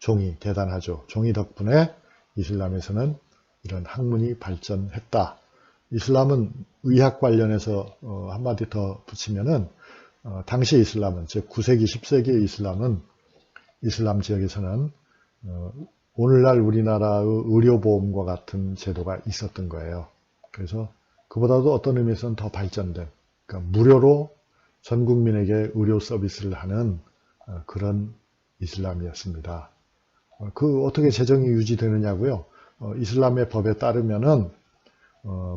종이 대단하죠. 종이 덕분에 이슬람에서는 이런 학문이 발전했다. 이슬람은 의학 관련해서 한마디 더 붙이면은 당시 이슬람은 즉 9세기 10세기의 이슬람은 이슬람 지역에서는 오늘날 우리나라의 의료보험과 같은 제도가 있었던 거예요. 그래서 그보다도 어떤 의미에서는 더 발전된, 그러니까 무료로 전 국민에게 의료 서비스를 하는 그런 이슬람이었습니다. 그 어떻게 재정이 유지되느냐고요? 이슬람의 법에 따르면은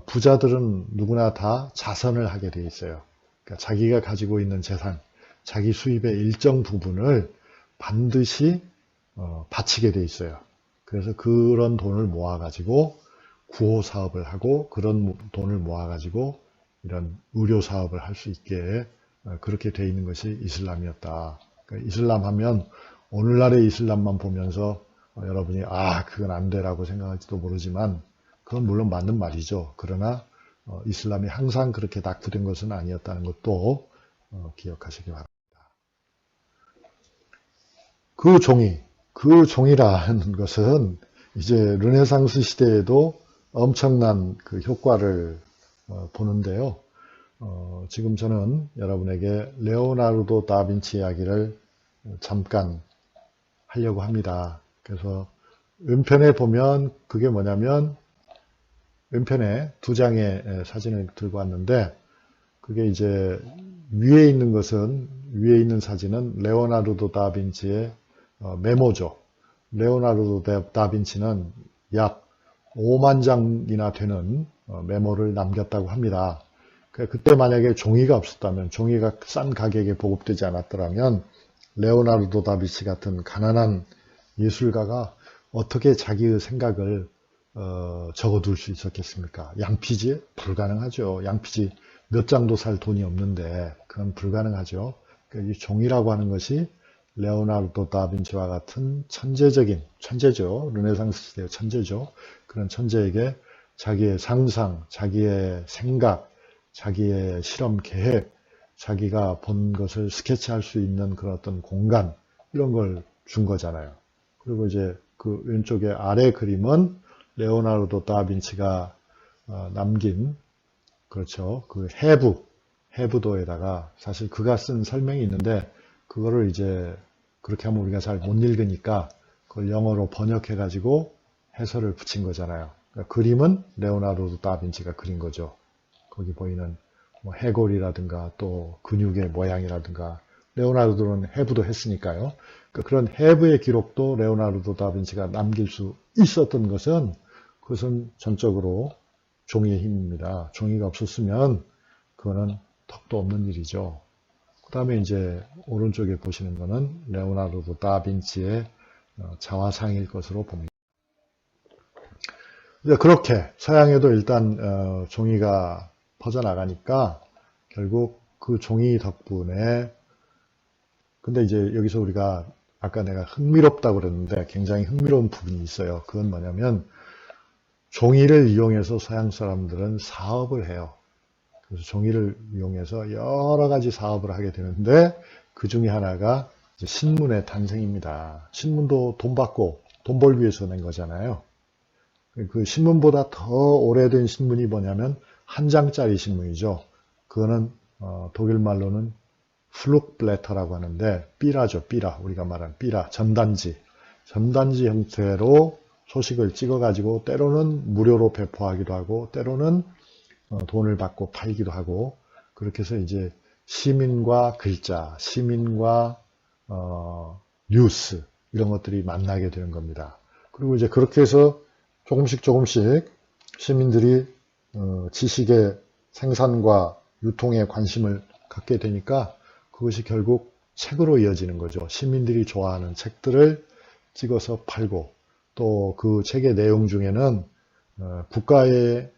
부자들은 누구나 다 자선을 하게 돼 있어요. 그러니까 자기가 가지고 있는 재산, 자기 수입의 일정 부분을 반드시 바치게 돼 있어요. 그래서 그런 돈을 모아가지고 구호 사업을 하고 그런 돈을 모아가지고 이런 의료 사업을 할 수 있게 그렇게 돼 있는 것이 이슬람이었다. 그러니까 이슬람 하면 오늘날의 이슬람만 보면서 여러분이 그건 안 돼라고 생각할지도 모르지만 그건 물론 맞는 말이죠. 그러나 이슬람이 항상 그렇게 낙후된 것은 아니었다는 것도 기억하시기 바랍니다. 그 종이라는 것은 이제 르네상스 시대에도 엄청난 그 효과를 보는데요. 지금 저는 여러분에게 레오나르도 다빈치 이야기를 잠깐 하려고 합니다. 그래서 왼편에 보면 그게 뭐냐면 왼편에 두 장의 사진을 들고 왔는데 그게 이제 위에 있는 사진은 레오나르도 다빈치의 메모죠. 레오나르도 다빈치는 약 5만 장이나 되는 메모를 남겼다고 합니다. 그때 만약에 종이가 없었다면, 종이가 싼 가격에 보급되지 않았더라면 레오나르도 다빈치 같은 가난한 예술가가 어떻게 자기의 생각을 적어둘 수 있었겠습니까? 양피지? 불가능하죠. 양피지 몇 장도 살 돈이 없는데 그건 불가능하죠. 그러니까 이 종이라고 하는 것이 레오나르도 다빈치와 같은 천재죠. 르네상스 시대의 천재죠. 그런 천재에게 자기의 상상, 자기의 생각, 자기의 실험 계획, 자기가 본 것을 스케치할 수 있는 그런 어떤 공간, 이런 걸 준 거잖아요. 그리고 이제 그 왼쪽에 아래 그림은 레오나르도 다빈치가 남긴, 그렇죠. 그 해부도에다가 사실 그가 쓴 설명이 있는데 그거를 이제 그렇게 하면 우리가 잘 못 읽으니까 그걸 영어로 번역해가지고 해설을 붙인 거잖아요. 그러니까 그림은 레오나르도 다빈치가 그린 거죠. 거기 보이는 뭐 해골이라든가 또 근육의 모양이라든가 레오나르도는 해부도 했으니까요. 그러니까 그런 해부의 기록도 레오나르도 다빈치가 남길 수 있었던 것은 그것은 전적으로 종이의 힘입니다. 종이가 없었으면 그거는 턱도 없는 일이죠. 그 다음에 이제 오른쪽에 보시는 거는 레오나르도 다빈치의 자화상일 것으로 봅니다. 이제 그렇게 서양에도 일단 종이가 퍼져나가니까 결국 그 종이 덕분에, 근데 이제 여기서 우리가 아까 내가 흥미롭다고 그랬는데 굉장히 흥미로운 부분이 있어요. 그건 뭐냐면 종이를 이용해서 서양 사람들은 사업을 해요. 그래서 종이를 이용해서 여러 가지 사업을 하게 되는데 그 중에 하나가 신문의 탄생입니다. 신문도 돈 받고 돈 벌기 위해서 낸 거잖아요. 그 신문보다 더 오래된 신문이 뭐냐면 한 장짜리 신문이죠. 그거는 독일 말로는 플룩블레터라고 하는데 삐라죠. 삐라. 우리가 말하는 삐라. 전단지 형태로 소식을 찍어가지고 때로는 무료로 배포하기도 하고 때로는 돈을 받고 팔기도 하고 그렇게 해서 이제 시민과 글자, 시민과 뉴스 이런 것들이 만나게 되는 겁니다. 그리고 이제 그렇게 해서 조금씩 시민들이 지식의 생산과 유통에 관심을 갖게 되니까 그것이 결국 책으로 이어지는 거죠. 시민들이 좋아하는 책들을 찍어서 팔고 또 그 책의 내용 중에는 국가의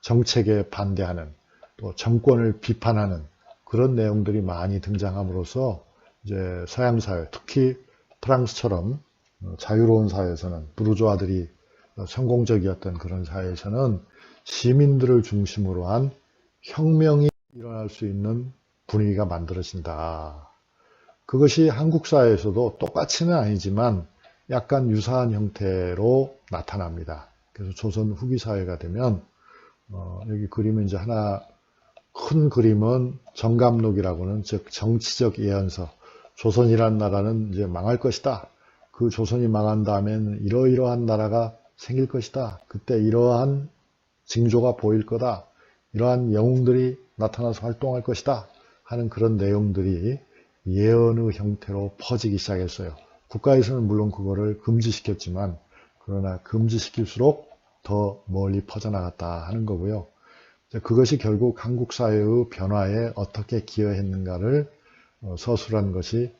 정책에 반대하는 또 정권을 비판하는 그런 내용들이 많이 등장함으로써 이제 서양 사회, 특히 프랑스처럼 자유로운 사회에서는 부르주아들이 성공적이었던 그런 사회에서는 시민들을 중심으로 한 혁명이 일어날 수 있는 분위기가 만들어진다. 그것이 한국 사회에서도 똑같이는 아니지만 약간 유사한 형태로 나타납니다. 그래서 조선 후기 사회가 되면 여기 그림은 이제 하나 큰 그림은 정감록이라고는 즉 정치적 예언서. 조선이란 나라는 이제 망할 것이다. 그 조선이 망한 다음에는 이러이러한 나라가 생길 것이다. 그때 이러한 징조가 보일 거다. 이러한 영웅들이 나타나서 활동할 것이다. 하는 그런 내용들이 예언의 형태로 퍼지기 시작했어요. 국가에서는 물론 그거를 금지시켰지만 그러나 금지시킬수록 더 멀리 퍼져나갔다 하는 거고요. 그것이 결국 한국 사회의 변화에 어떻게 기여했는가를 서술한 것이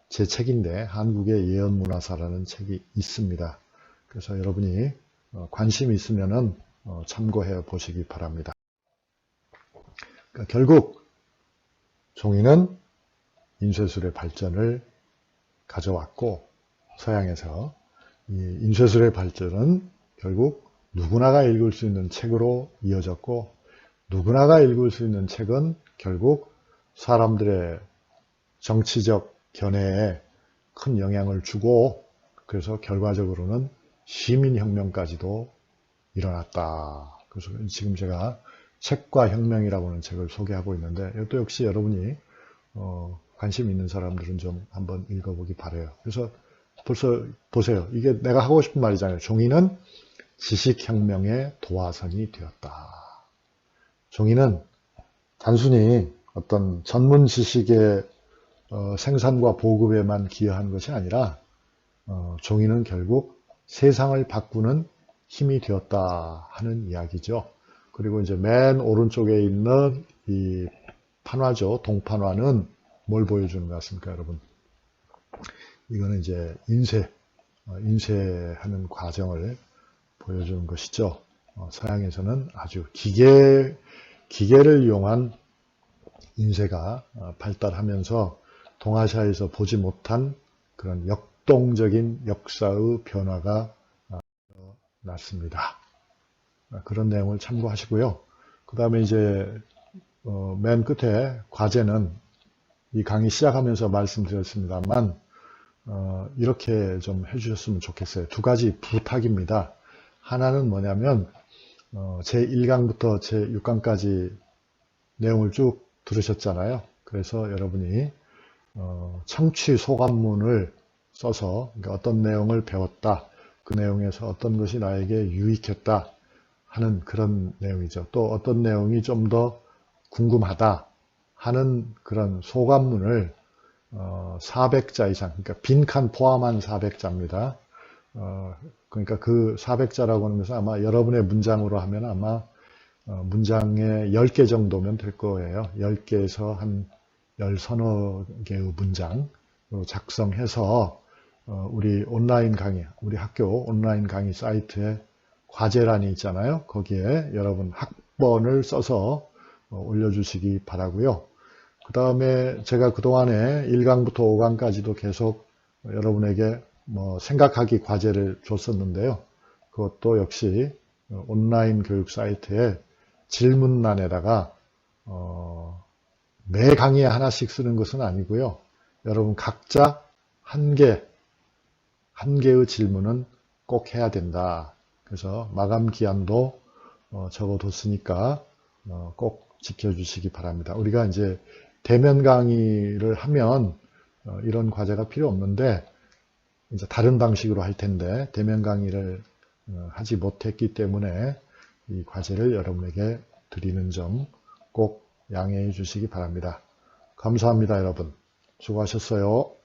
제 책인데 한국의 예언문화사라는 책이 있습니다. 그래서 여러분이 관심 있으면은 참고해 보시기 바랍니다. 그러니까 결국 종이는 인쇄술의 발전을 가져왔고 서양에서 이 인쇄술의 발전은 결국 누구나가 읽을 수 있는 책으로 이어졌고 누구나가 읽을 수 있는 책은 결국 사람들의 정치적 견해에 큰 영향을 주고 그래서 결과적으로는 시민혁명까지도 일어났다. 그래서 지금 제가 책과 혁명이라고 하는 책을 소개하고 있는데 이것도 역시 여러분이 관심 있는 사람들은 좀 한번 읽어보기 바라요. 그래서 벌써 보세요. 이게 내가 하고 싶은 말이잖아요. 종이는 지식혁명의 도화선이 되었다. 종이는 단순히 어떤 전문 지식의 생산과 보급에만 기여한 것이 아니라 종이는 결국 세상을 바꾸는 힘이 되었다 하는 이야기죠. 그리고 이제 맨 오른쪽에 있는 이 판화죠. 동판화는 뭘 보여주는 것 같습니까, 여러분? 이거는 이제 인쇄하는 과정을 보여주는 것이죠. 서양에서는 아주 기계를 이용한 인쇄가 발달하면서 동아시아에서 보지 못한 그런 역동적인 역사의 변화가 났습니다. 그런 내용을 참고하시고요. 그 다음에 이제 맨 끝에 과제는 이 강의 시작하면서 말씀드렸습니다만 이렇게 좀 해주셨으면 좋겠어요. 두 가지 부탁입니다. 하나는 뭐냐면 제1강부터 제6강까지 내용을 쭉 들으셨잖아요. 그래서 여러분이 청취 소감문을 써서 그러니까 어떤 내용을 배웠다. 그 내용에서 어떤 것이 나에게 유익했다 하는 그런 내용이죠. 또 어떤 내용이 좀 더 궁금하다 하는 그런 소감문을 400자 이상, 그러니까 빈칸 포함한 400자입니다. 그러니까 그 400자라고 하는 것은 아마 여러분의 문장으로 하면 아마 문장의 10개 정도면 될 거예요. 10개에서 한 10서너 개의 문장으로 작성해서 우리 온라인 강의, 우리 학교 온라인 강의 사이트에 과제란이 있잖아요. 거기에 여러분 학번을 써서 올려주시기 바라고요. 그 다음에 제가 그동안에 1강부터 5강까지도 계속 여러분에게 생각하기 과제를 줬었는데요. 그것도 역시 온라인 교육 사이트에 질문란에다가 매 강의에 하나씩 쓰는 것은 아니고요. 여러분 각자 한 개의 질문은 꼭 해야 된다. 그래서 마감 기한도 적어뒀으니까 꼭 지켜주시기 바랍니다. 우리가 이제 대면 강의를 하면 이런 과제가 필요 없는데 이제 다른 방식으로 할 텐데 대면 강의를 하지 못했기 때문에 이 과제를 여러분에게 드리는 점 꼭 양해해 주시기 바랍니다. 감사합니다, 여러분. 수고하셨어요.